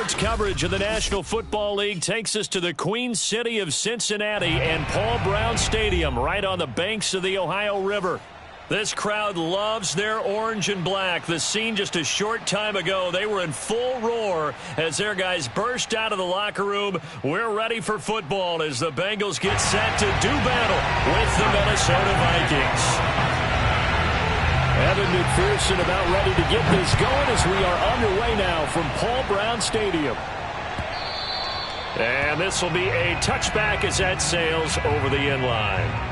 Sports coverage of the National Football League takes us to the Queen City of Cincinnati and Paul Brown Stadium right on the banks of the Ohio River. This crowd loves their orange and black. The scene just a short time ago, they were in full roar as their guys burst out of the locker room. We're ready for football as the Bengals get set to do battle with the Minnesota Vikings. Evan McPherson about ready to get this going as we are underway now from Paul Brown Stadium. And this will be a touchback as that sails over the end line.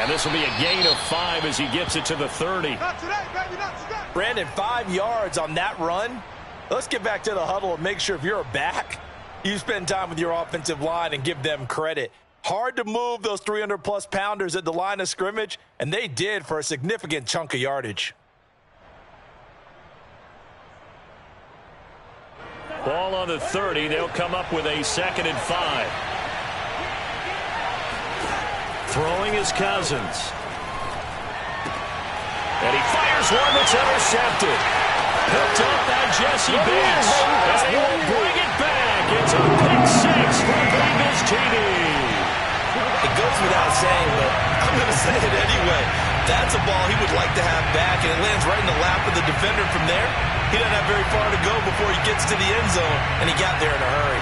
This will be a gain of 5 as he gets it to the 30. Not today, baby, not today. Brandon, 5 yards on that run. Let's get back to the huddle and make sure if you're a back, you spend time with your offensive line and give them credit. Hard to move those 300-plus pounders at the line of scrimmage, and they did for a significant chunk of yardage. Ball on the 30. They'll come up with a 2nd and 5. Throwing is Cousins. And he fires one that's intercepted. Picked up by Jesse Bates. And they will bring it back. It's a pick 6 for Bengals TD. It goes without saying, but I'm going to say it anyway. That's a ball he would like to have back, and it lands right in the lap of the defender from there. He doesn't have very far to go before he gets to the end zone, and he got there in a hurry.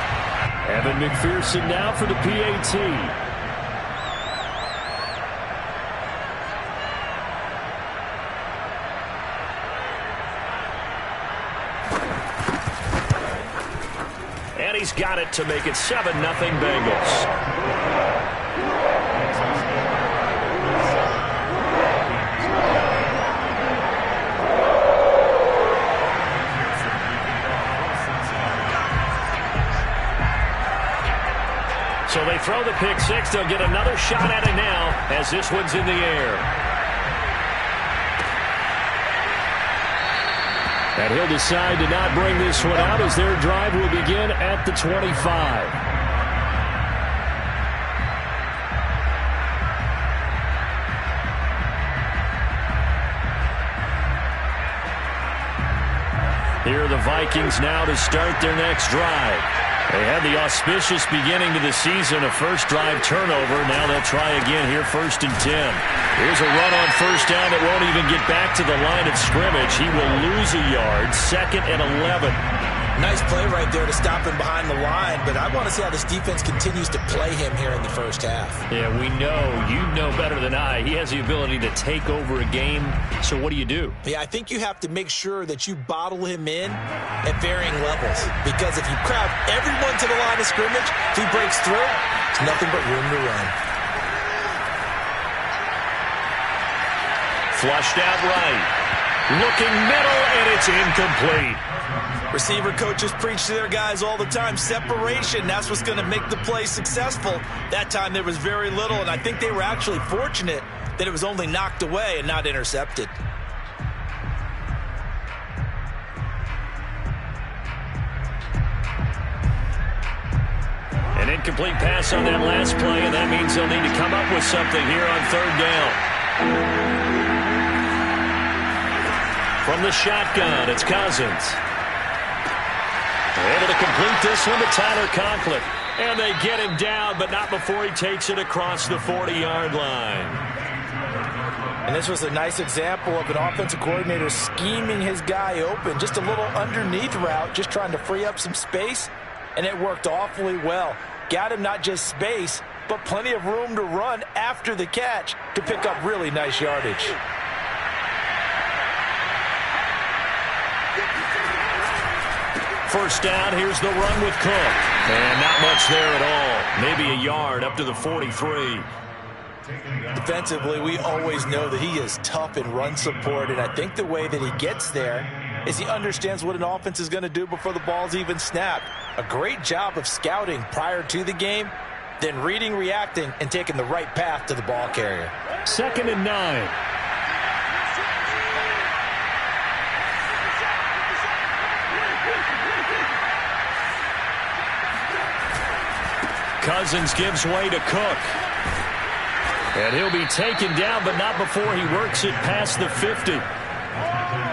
Evan McPherson now for the PAT. He's got it to make it 7-0 Bengals. So they throw the pick 6. They'll get another shot at it now as this one's in the air. And he'll decide to not bring this one out as their drive will begin at the 25. Here are the Vikings now to start their next drive. They had the auspicious beginning to the season, a first drive turnover. Now they'll try again here, 1st and 10. Here's a run on 1st down that won't even get back to the line of scrimmage. He will lose a yard, 2nd and 11. Nice play right there to stop him behind the line, but I want to see how this defense continues to play him here in the first half. Yeah, we know. You know better than I. He has the ability to take over a game, so what do you do? Yeah, I think you have to make sure that you bottle him in at varying levels, because if you crowd everyone to the line of scrimmage, if he breaks through, it's nothing but room to run. Flushed out right. Looking middle, and it's incomplete. Receiver coaches preach to their guys all the time. Separation, that's what's going to make the play successful. That time there was very little, and I think they were actually fortunate that it was only knocked away and not intercepted. An incomplete pass on that last play, and that means they'll need to come up with something here on 3rd down. From the shotgun, it's Cousins. Able to complete this one to Tyler Conklin. And they get him down, but not before he takes it across the 40-yard line. And this was a nice example of an offensive coordinator scheming his guy open. Just a little underneath route, just trying to free up some space, and it worked awfully well. Got him not just space, but plenty of room to run after the catch to pick up really nice yardage. First down, here's the run with Cook. And not much there at all. Maybe a yard up to the 43. Defensively, we always know that he is tough in run support, and I think the way that he gets there is he understands what an offense is going to do before the ball's even snapped. A great job of scouting prior to the game, then reading, reacting, and taking the right path to the ball carrier. 2nd and 9. Cousins gives way to Cook. And he'll be taken down, but not before he works it past the 50.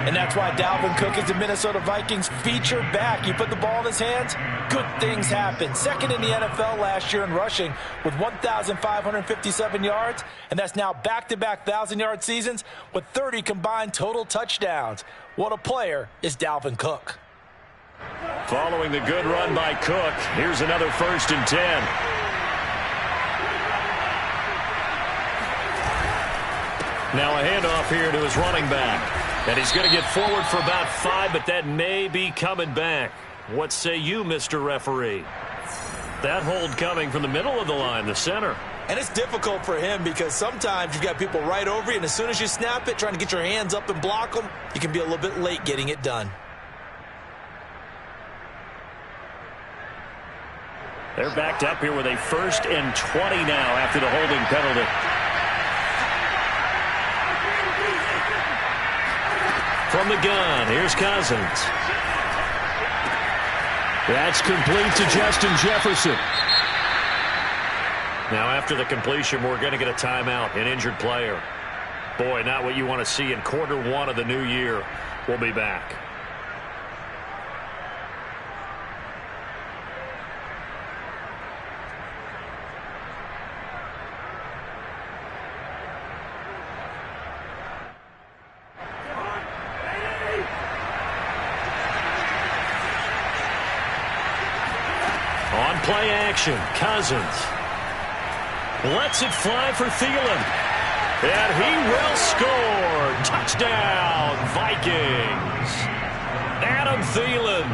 And that's why Dalvin Cook is the Minnesota Vikings feature back. You put the ball in his hands, good things happen. Second in the NFL last year in rushing with 1,557 yards, and that's now back-to-back 1,000-yard seasons with 30 combined total touchdowns. What a player is Dalvin Cook. Following the good run by Cook, here's another 1st and 10. Now a handoff here to his running back. And he's going to get forward for about 5, but that may be coming back. What say you, Mr. Referee? That hold coming from the middle of the line, the center. And it's difficult for him because sometimes you've got people right over you, and as soon as you snap it, trying to get your hands up and block them, you can be a little bit late getting it done. They're backed up here with a 1st and 20 now after the holding penalty. From the gun, here's Cousins. That's complete to Justin Jefferson. Now after the completion, we're going to get a timeout, an injured player. Boy, not what you want to see in Q1 of the new year. We'll be back. On play action, Cousins lets it fly for Thielen. And he will score. Touchdown, Vikings. Adam Thielen,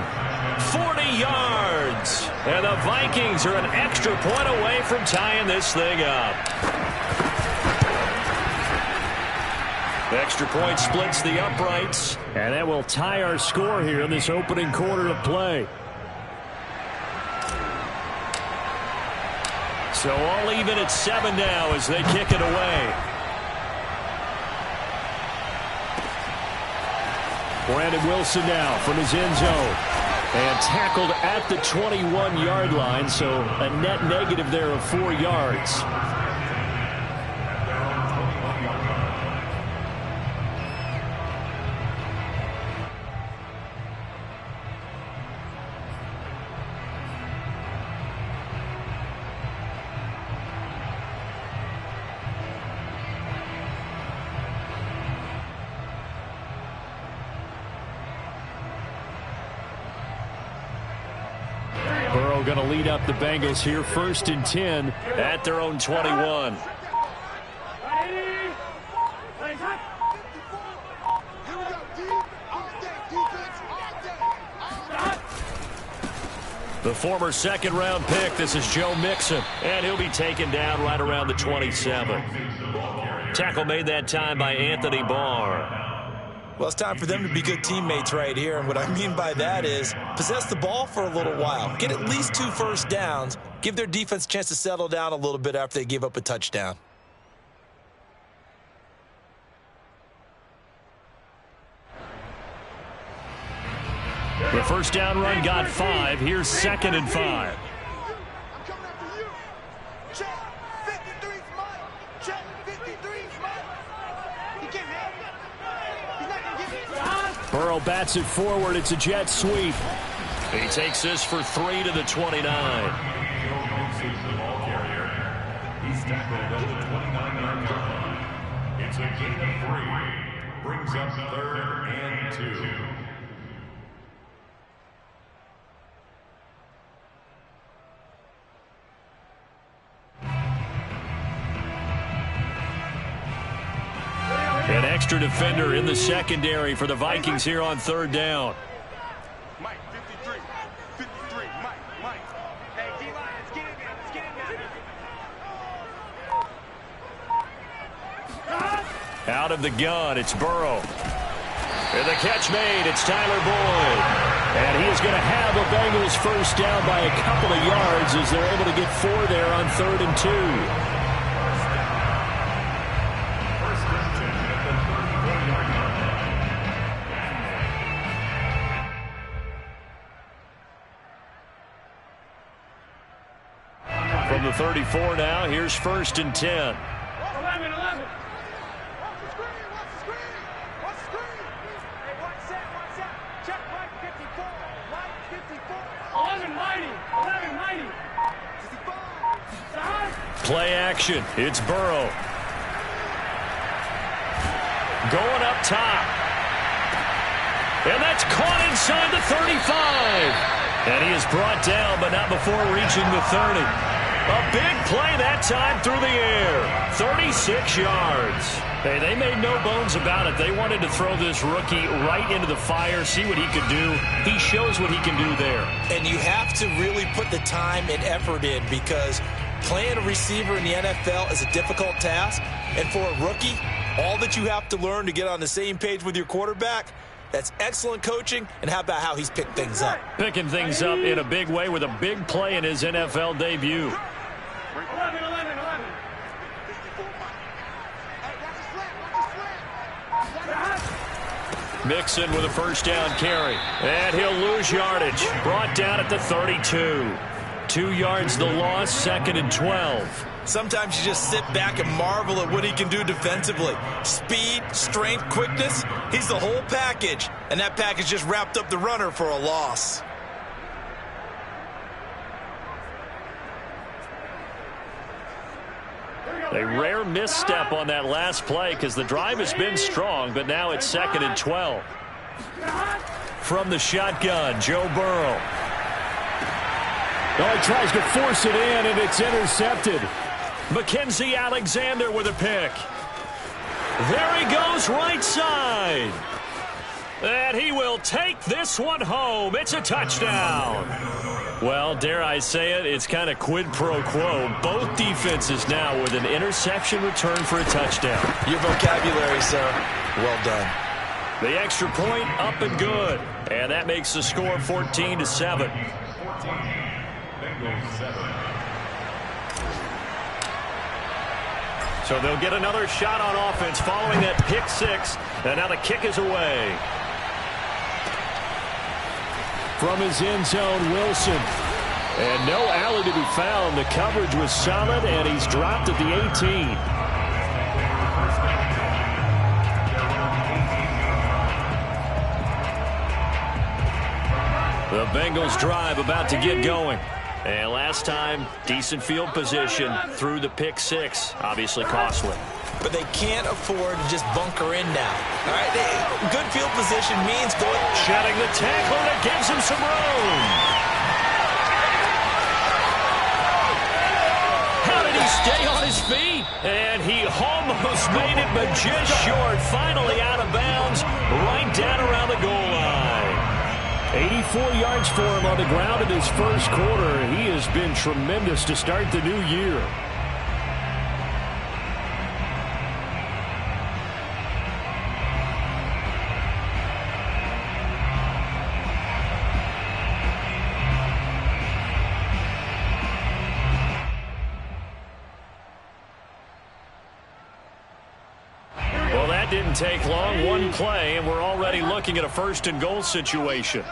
40 yards. And the Vikings are an extra point away from tying this thing up. Extra point splits the uprights. And that will tie our score here in this opening quarter of play. So all even at 7 now as they kick it away. Brandon Wilson now from his end zone. And tackled at the 21-yard line, so a net negative there of 4 yards. Going to lead up the Bengals here, 1st and 10 at their own 21. The former second-round pick, this is Joe Mixon, and he'll be taken down right around the 27. Tackle made that time by Anthony Barr. Well, it's time for them to be good teammates right here, and what I mean by that is possess the ball for a little while. Get at least 2 first downs. Give their defense a chance to settle down a little bit after they give up a touchdown. The first down run got 5. Here's 2nd and 5. Burrow bats it forward. It's a jet sweep. He takes this for 3 to the 29. He's tackled at the 29-yard line. It's a gain of 3. Brings up 3rd and 2. An extra defender in the secondary for the Vikings here on 3rd down. Mike, 53. 53. Mike. Hey, D-Lions, get in there. Let's get in there. Out of the gun, it's Burrow. And the catch made, it's Tyler Boyd. And he is going to have a Bengals first down by a couple of yards as they're able to get 4 there on 3rd and 2. From the 34 now, here's 1st and 10. 11. Watch the screen. Hey, watch that. Check right 54. Right 54. 11 mighty. 55. Play action. It's Burrow. Going up top. And that's caught inside the 35. And he is brought down, but not before reaching the 30. A big play that time through the air. 36 yards. Hey, they made no bones about it. They wanted to throw this rookie right into the fire, see what he could do. He shows what he can do there. And you have to really put the time and effort in because playing a receiver in the NFL is a difficult task. And for a rookie, all that you have to learn to get on the same page with your quarterback, that's excellent coaching. And how about how he's picked things up? Picking things up in a big way with a big play in his NFL debut. 11. Mixon with a first down carry. And he'll lose yardage. Brought down at the 32. 2 yards the loss, 2nd and 12. Sometimes you just sit back and marvel at what he can do defensively. Speed, strength, quickness, he's the whole package. And that package just wrapped up the runner for a loss. A rare misstep on that last play because the drive has been strong, but now it's 2nd and 12. From the shotgun, Joe Burrow. Oh, he tries to force it in, and it's intercepted. Mackenzie Alexander with a pick. There he goes, right side. And he will take this one home. It's a touchdown. Well, dare I say it, it's kind of quid pro quo. Both defenses now with an interception return for a touchdown. Your vocabulary, sir. Well done. The extra point up and good. And that makes the score 14-7. So they'll get another shot on offense following that pick six. And now the kick is away. From his end zone, Wilson. And no alley to be found. The coverage was solid, and he's dropped at the 18. The Bengals drive about to get going. And last time, decent field position through the pick six. Obviously costly. But they can't afford to just bunker in now. All right, good field position means going. Shedding the tackle, and it gives him some room. How did he stay on his feet? And he almost made it, but just short. Finally out of bounds, right down around the goal line. 84 yards for him on the ground in his first quarter. He has been tremendous to start the new year. Didn't take long, one play, and we're already looking at a 1st and goal situation.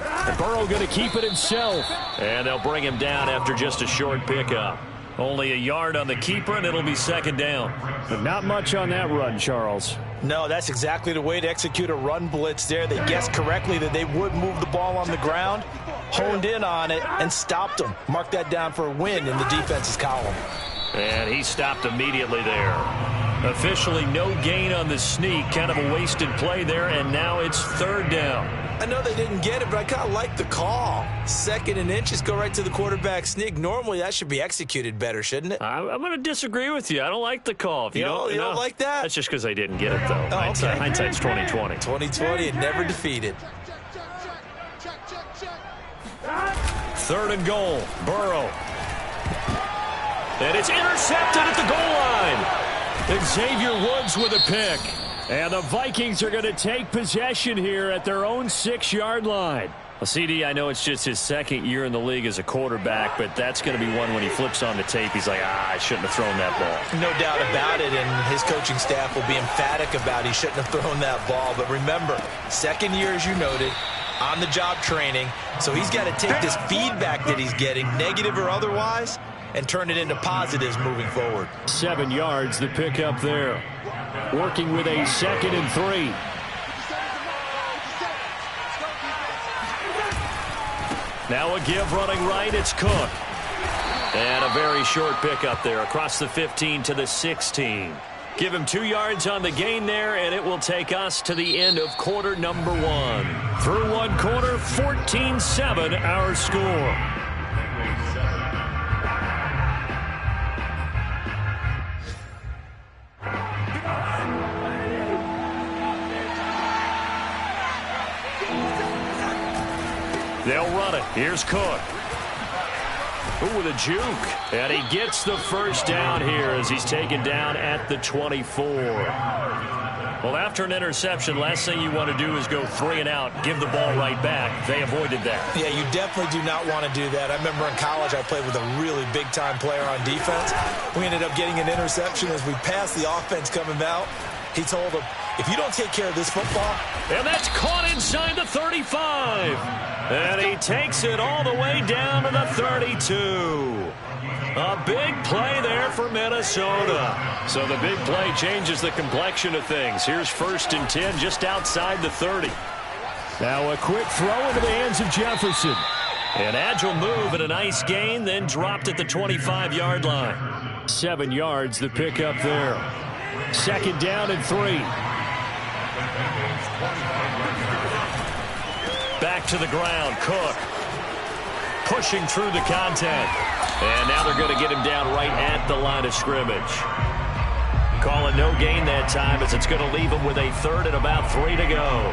And Burrow going to keep it himself. And they'll bring him down after just a short pickup. Only a yard on the keeper, and it'll be 2nd down. But not much on that run, Charles. No, that's exactly the way to execute a run blitz there. They guessed correctly that they would move the ball on the ground, honed in on it, and stopped them. Mark that down for a win in the defense's column. And he stopped immediately there. Officially no gain on the sneak. Kind of a wasted play there, and now it's 3rd down. I know they didn't get it, but I kind of like the call. 2nd and inches, go right to the quarterback sneak. Normally, that should be executed better, shouldn't it? I'm going to disagree with you. I don't like the call. If you don't like that? That's just because I didn't get it, though. Oh, okay. Hindsight's 20/20. 20/20 and never defeated. 3rd and goal. Burrow. And it's intercepted at the goal line. Xavier Woods with a pick. And the Vikings are going to take possession here at their own 6-yard line. Well, CD, I know it's just his second year in the league as a quarterback, but that's going to be one when he flips on the tape. He's like, I shouldn't have thrown that ball. No doubt about it, and his coaching staff will be emphatic about he shouldn't have thrown that ball. But remember, second year, as you noted, on-the-job training, so he's got to take this feedback that he's getting, negative or otherwise, and turn it into positives moving forward. 7 yards, the pickup there. Working with a 2nd and 3. Now a give running right, it's Cook. And a very short pickup there across the 15 to the 16. Give him 2 yards on the gain there, and it will take us to the end of quarter number 1. Through one quarter, 14-7 our score. They'll run it. Here's Cook. Ooh, with a juke. And he gets the first down here as he's taken down at the 24. Well, after an interception, last thing you want to do is go 3 and out, give the ball right back. They avoided that. Yeah, you definitely do not want to do that. I remember in college I played with a really big-time player on defense. We ended up getting an interception as we passed the offense coming out. He told him, if you don't take care of this football. And that's caught inside the 35. And he takes it all the way down to the 32. A big play there for Minnesota. So the big play changes the complexion of things. Here's 1st and 10 just outside the 30. Now a quick throw into the hands of Jefferson. An agile move and a nice gain, then dropped at the 25-yard line. 7 yards, the pickup there. 2nd down and 3. Back to the ground, Cook. Pushing through the contact. And now they're going to get him down right at the line of scrimmage. Call it no gain that time as it's going to leave him with a 3rd and about 3 to go.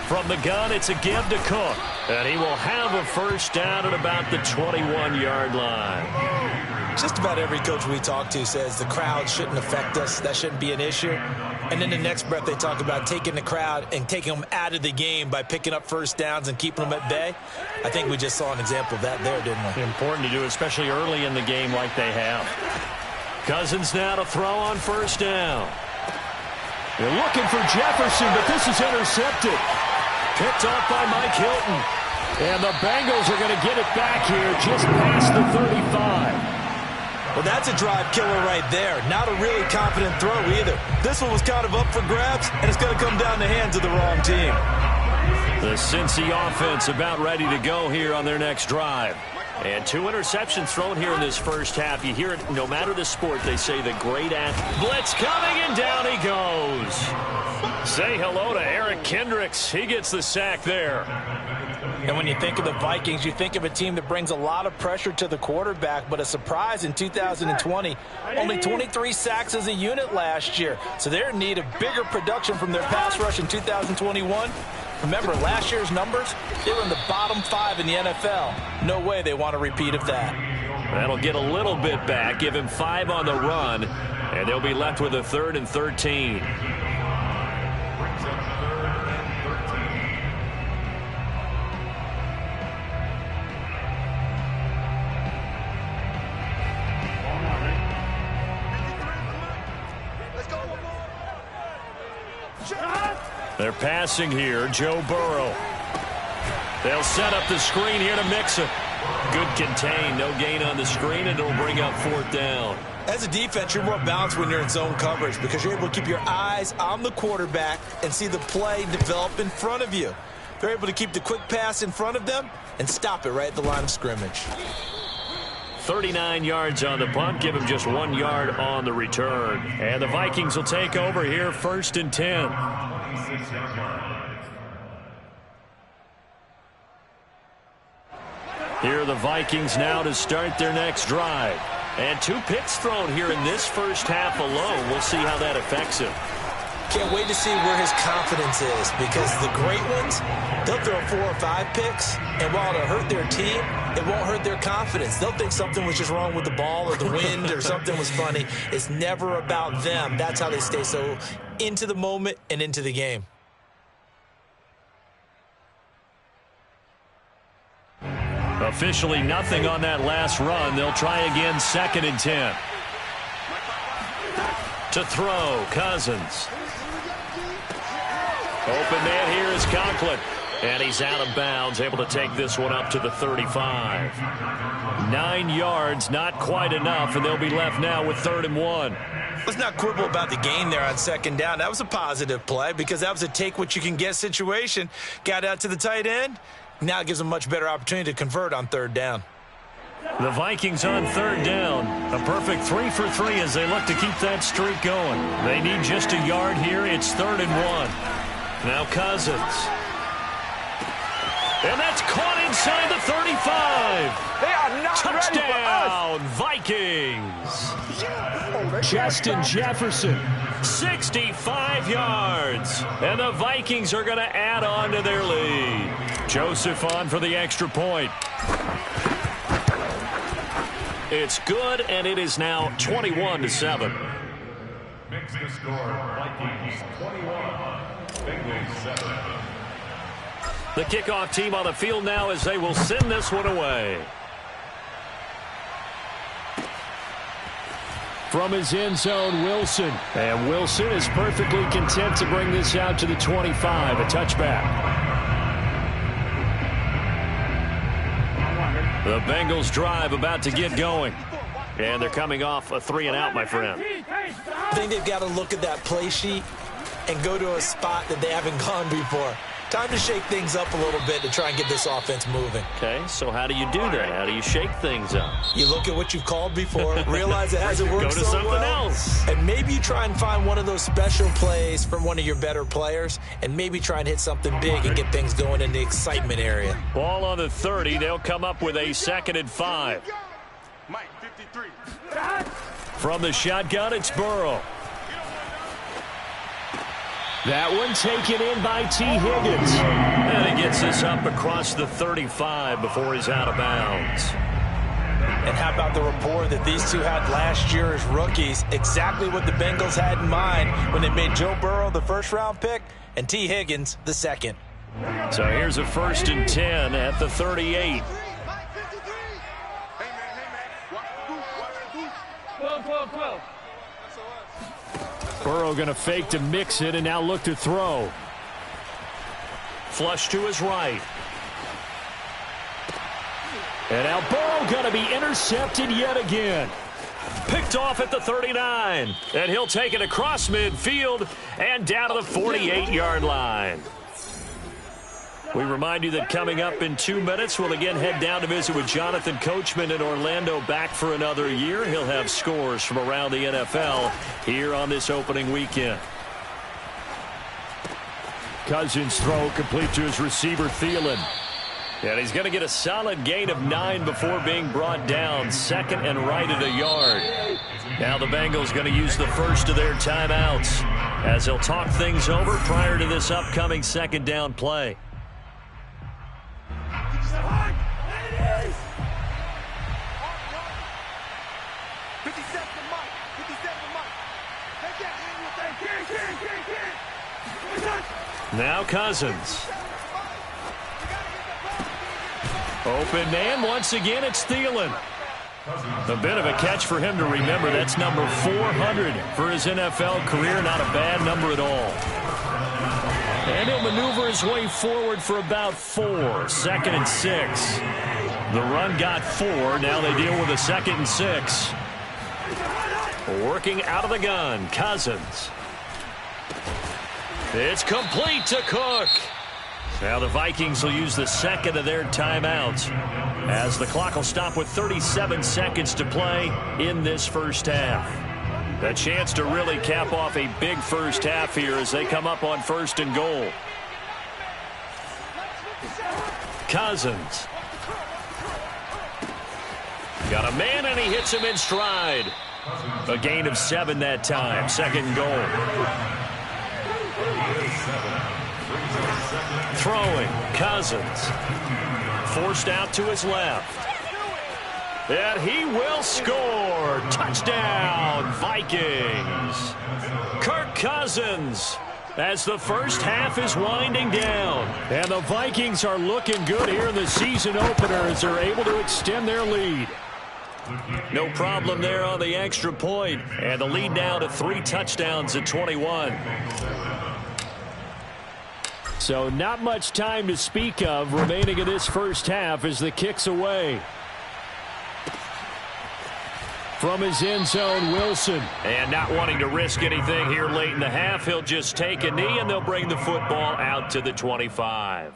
From the gun, it's a give to Cook. And he will have a first down at about the 21-yard line. Just about every coach we talk to says the crowd shouldn't affect us. That shouldn't be an issue. And in the next breath, they talk about taking the crowd and taking them out of the game by picking up first downs and keeping them at bay. I think we just saw an example of that there, didn't we? Important to do, especially early in the game like they have. Cousins now to throw on first down. They're looking for Jefferson, but this is intercepted. Picked off by Mike Hilton. And the Bengals are going to get it back here just past the 35. Well, that's a drive killer right there. Not a really confident throw either. This one was kind of up for grabs, and it's going to come down the hands of the wrong team. The Cincy offense about ready to go here on their next drive. And 2 interceptions thrown here in this first half. You hear it no matter the sport. They say the great athlete. Blitz coming, and down he goes. Say hello to Eric Kendricks. He gets the sack there. And when you think of the Vikings, you think of a team that brings a lot of pressure to the quarterback, but a surprise in 2020, only 23 sacks as a unit last year. So they're in need of bigger production from their pass rush in 2021. Remember, last year's numbers, they were in the bottom 5 in the NFL. No way they want a repeat of that. That'll get a little bit back, give him 5 on the run, and they'll be left with a 3rd and 13. They're passing here, Joe Burrow. They'll set up the screen here to Mixon. Good contain, no gain on the screen, and it'll bring up 4th down. As a defense, you're more balanced when you're in zone coverage because you're able to keep your eyes on the quarterback and see the play develop in front of you. They're able to keep the quick pass in front of them and stop it right at the line of scrimmage. 39 yards on the punt, give him just 1 yard on the return. And the Vikings will take over here, 1st and 10. Here are the Vikings now to start their next drive. And 2 picks thrown here in this first half alone. We'll see how that affects him. can't wait to see where his confidence is, because the great ones, they'll throw 4 or 5 picks, and while it'll hurt their team, it won't hurt their confidence. They'll think something was just wrong with the ball or the wind or something was funny. It's never about them. That's how they stay so into the moment and into the game. Officially nothing on that last run. They'll try again, 2nd and 10. To throw, Cousins. Open man here is Conklin. And he's out of bounds, able to take this one up to the 35. 9 yards, not quite enough, and they'll be left now with 3rd and 1. Let's not quibble about the gain there on 2nd down. That was a positive play because that was a take-what-you-can-get situation. Got out to the tight end. Now it gives them a much better opportunity to convert on 3rd down. The Vikings on 3rd down. A perfect 3 for 3 as they look to keep that streak going. They need just a yard here. It's 3rd and 1. Now Cousins. And that's caught inside the 35. They are not Touchdown, Vikings. Justin Jefferson. 65 yards. And the Vikings are going to add on to their lead. Joseph on for the extra point. It's good, and it is now 21-7. Makes the score Vikings 21, Bengals 7. The kickoff team on the field now as they will send this one away. From his end zone, Wilson. And Wilson is perfectly content to bring this out to the 25, a touchback. The Bengals drive about to get going. And they're coming off a 3-and-out, my friend. I think they've got to look at that play sheet and go to a spot that they haven't gone before. Time to shake things up a little bit to try and get this offense moving. Okay, so how do you do that? How do you shake things up? You look at what you've called before, realize it hasn't worked Go to so something well, else. and maybe you try and find one of those special plays from one of your better players, and maybe try and hit something big and get things going in the excitement area. Ball on the 30. They'll come up with a 2nd and 5. Mike, 53. From the shotgun, it's Burrow. That one taken in by T. Higgins. And he gets this up across the 35 before he's out of bounds. And how about the rapport that these two had last year as rookies? Exactly what the Bengals had in mind when they made Joe Burrow the 1st-round pick and T. Higgins the 2nd. So here's a 1st and 10 at the 38. Burrow going to fake to mix it and now look to throw. Flush to his right. And now Burrow going to be intercepted yet again. Picked off at the 39. And he'll take it across midfield and down to the 48-yard line. We remind you that coming up in 2 minutes, we'll again head down to visit with Jonathan Coachman in Orlando, back for another year. He'll have scores from around the NFL here on this opening weekend. Cousins throw complete to his receiver, Thielen. And he's going to get a solid gain of 9 before being brought down. 2nd and right at a yard. Now the Bengals going to use the first of their timeouts as they'll talk things over prior to this upcoming 2nd down play. Now Cousins. Open man. Once again, it's Thielen. A bit of a catch for him to remember. That's number 400 for his NFL career. Not a bad number at all. And he'll maneuver his way forward for about 4. 2nd and 6. The run got 4. Now they deal with a 2nd and 6. Working out of the gun, Cousins. It's complete to Cook. Now the Vikings will use the 2nd of their timeouts as the clock will stop with 37 seconds to play in this first half. A chance to really cap off a big first half here as they come up on 1st and goal. Cousins. Got a man and he hits him in stride. A gain of 7 that time. 2nd and goal. Throwing, Cousins. Forced out to his left. And he will score. Touchdown, Vikings. Kirk Cousins, as the first half is winding down. And the Vikings are looking good here in the season opener as they're able to extend their lead. No problem there on the extra point. And the lead now to 3 touchdowns at 21. So not much time to speak of remaining in this first half as the kick's away. From his end zone, Wilson. And not wanting to risk anything here late in the half, he'll just take a knee and they'll bring the football out to the 25.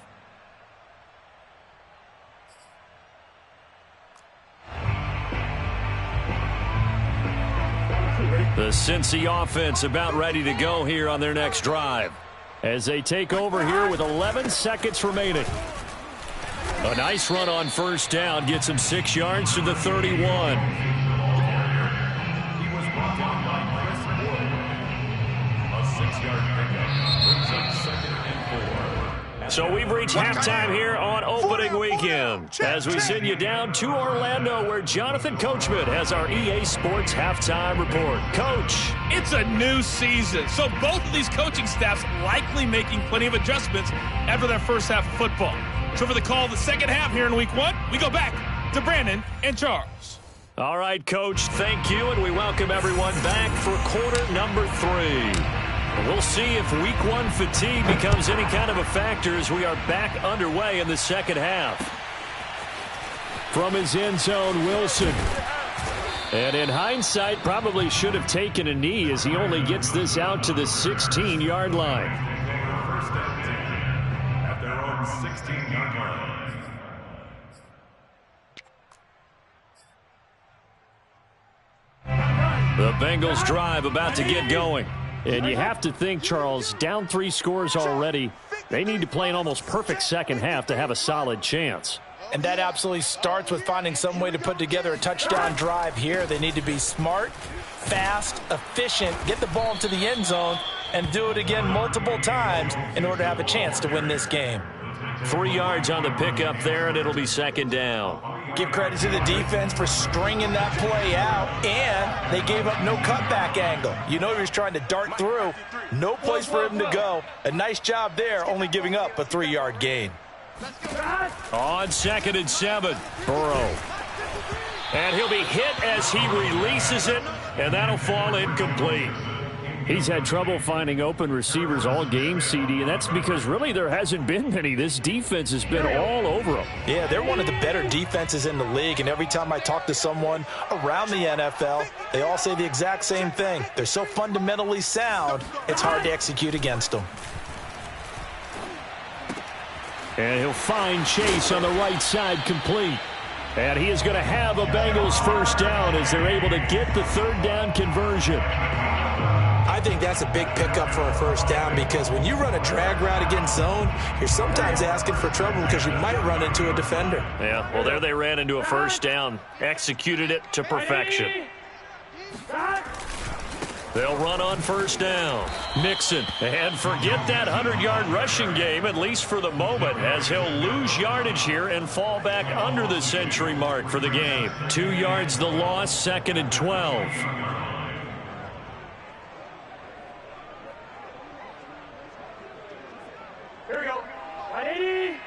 The Cincy offense about ready to go here on their next drive, as they take over here with 11 seconds remaining. A nice run on first down gets him 6 yards to the 31. So we've reached halftime here on opening weekend as we send you down to Orlando where Jonathan Coachman has our EA Sports halftime report. Coach. It's a new season, so both of these coaching staffs likely making plenty of adjustments after their first half of football. So for the call of the second half here in week 1, we go back to Brandon and Charles. All right, Coach, thank you, and we welcome everyone back for quarter number 3. We'll see if week 1 fatigue becomes any kind of a factor as we are back underway in the second half. From his end zone, Wilson. And in hindsight, probably should have taken a knee as he only gets this out to the 16-yard line. At their own 16-yard line. The Bengals drive about to get going. And you have to think, Charles, down 3 scores already. They need to play an almost perfect second half to have a solid chance. And that absolutely starts with finding some way to put together a touchdown drive here. They need to be smart, fast, efficient, get the ball into the end zone, and do it again multiple times in order to have a chance to win this game. 3 yards on the pickup there, and it'll be second down. Give credit to the defense for stringing that play out, and they gave up no cutback angle. You know he was trying to dart through. No place for him to go. A nice job there, only giving up a 3-yard gain. On 2nd and 7, Burrow. And he'll be hit as he releases it, and that'll fall incomplete. He's had trouble finding open receivers all game, CD, and that's because really there hasn't been many. This defense has been all over them. Yeah, they're one of the better defenses in the league, and every time I talk to someone around the NFL, they all say the exact same thing. They're so fundamentally sound, it's hard to execute against them. And he'll find Chase on the right side complete. And he is going to have a Bengals first down as they're able to get the 3rd down conversion. I think that's a big pickup for a first down because when you run a drag route against zone, you're sometimes asking for trouble because you might run into a defender. Yeah, well, there they ran into a first down, executed it to perfection. They'll run on first down. Mixon, and forget that 100-yard rushing game, at least for the moment, as he'll lose yardage here and fall back under the century mark for the game. 2 yards the loss, 2nd and 12. Here we go. 180.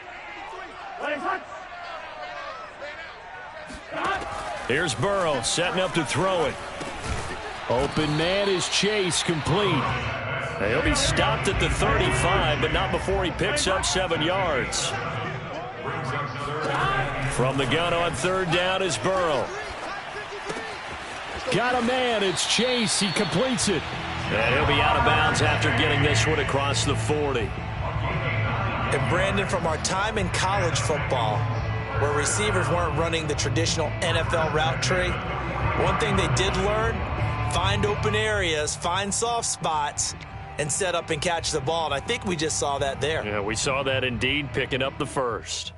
Here's Burrow setting up to throw it. Open man is Chase, complete. He'll be stopped at the 35, but not before he picks up 7 yards. From the gun on 3rd down is Burrow. Got a man, it's Chase, he completes it. And he'll be out of bounds after getting this one across the 40. And Brandon, from our time in college football, where receivers weren't running the traditional NFL route tree, one thing they did learn, find open areas, find soft spots, and set up and catch the ball. And I think we just saw that there. Yeah, we saw that indeed, picking up the first.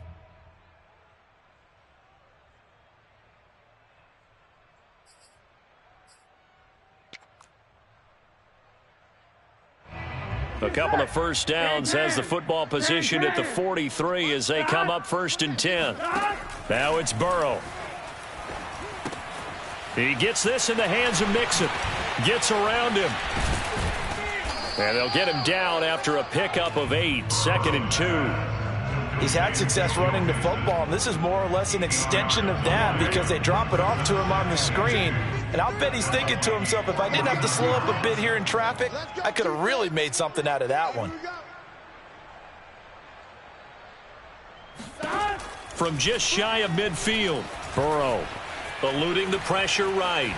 A couple of first downs, has the football position at the 43 as they come up 1st and 10. Now it's Burrow. He gets this in the hands of Mixon. Gets around him. And they'll get him down after a pickup of 8, 2nd and 2. He's had success running the football, and this is more or less an extension of that because they drop it off to him on the screen. And I'll bet he's thinking to himself, if I didn't have to slow up a bit here in traffic, I could have really made something out of that one. From just shy of midfield, Burrow eluding the pressure right.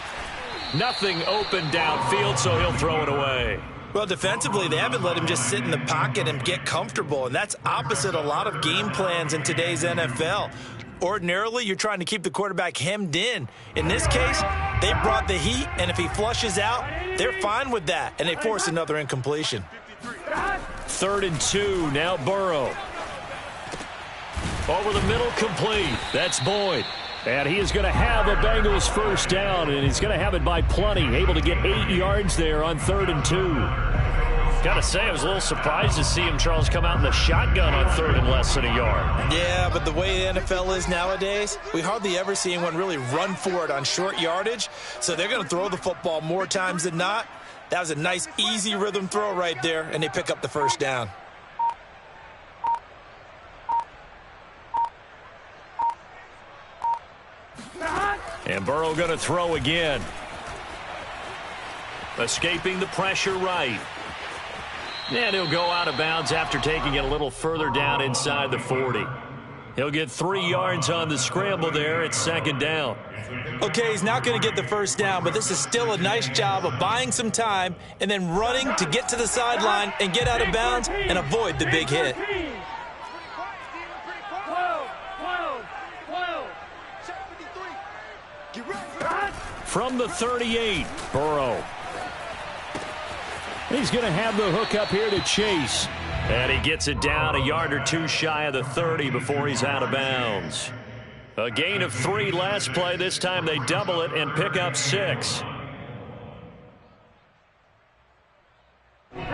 Nothing open downfield, so he'll throw it away. Well, defensively, they haven't let him just sit in the pocket and get comfortable, and that's opposite a lot of game plans in today's NFL. Ordinarily, you're trying to keep the quarterback hemmed in. In this case, they brought the heat, and if he flushes out, they're fine with that, and they force another incompletion. 3rd and 2, now Burrow. Over the middle, complete. That's Boyd. And he is going to have a Bengals first down, and he's going to have it by plenty. Able to get 8 yards there on 3rd and 2. Got to say, I was a little surprised to see him, Charles, come out in the shotgun on 3rd and less than a yard. Yeah, but the way the NFL is nowadays, we hardly ever see anyone really run for it on short yardage. So they're going to throw the football more times than not. That was a nice, easy rhythm throw right there, and they pick up the first down. And Burrow going to throw again. Escaping the pressure right. And he'll go out of bounds after taking it a little further down inside the 40. He'll get 3 yards on the scramble there. It's 2nd down. Okay, he's not going to get the first down, but this is still a nice job of buying some time and then running to get to the sideline and get out of bounds and avoid the big hit. From the 38, Burrow. He's going to have the hook up here to Chase. And he gets it down a yard or 2 shy of the 30 before he's out of bounds. A gain of 3 last play. This time they double it and pick up 6.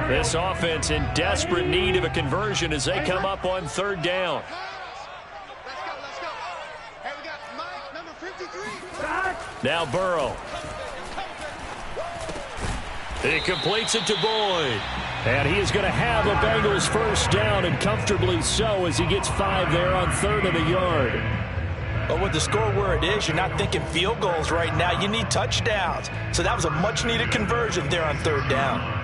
This offense in desperate need of a conversion as they come up on 3rd down. Now Burrow. He completes it to Boyd. And he is going to have a Bengals first down, and comfortably so, as he gets 5 there on 3rd and a yard. But with the score where it is, you're not thinking field goals right now. You need touchdowns. So that was a much-needed conversion there on 3rd down.